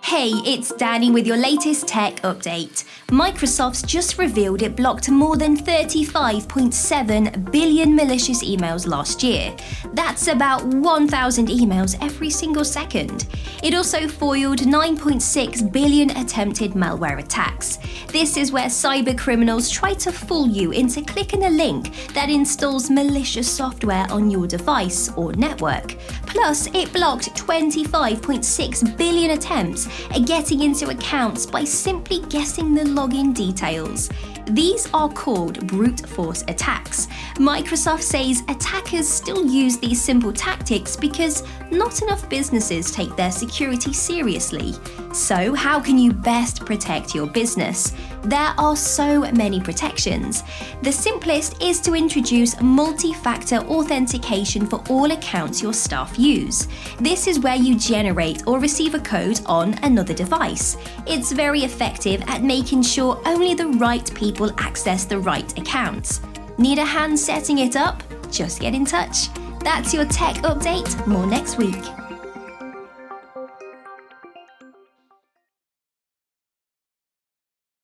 Hey, it's Danny with your latest tech update. Microsoft's just revealed it blocked more than 35.7 billion malicious emails last year. That's about 1,000 emails every single second. It also foiled 9.6 billion attempted malware attacks. This is where cyber criminals try to fool you into clicking a link that installs malicious software on your device or network. Plus, it blocked 25.6 billion attempts at getting into accounts by simply guessing the login details. These are called brute force attacks. Microsoft says attackers still use these simple tactics because not enough businesses take their security seriously. So, how can you best protect your business? There are so many protections. The simplest is to introduce multi-factor authentication for all accounts your staff use. This is where you generate or receive a code on another device. It's very effective at making sure only the right people access the right accounts. Need a hand setting it up? Just get in touch. That's your tech update. More next week.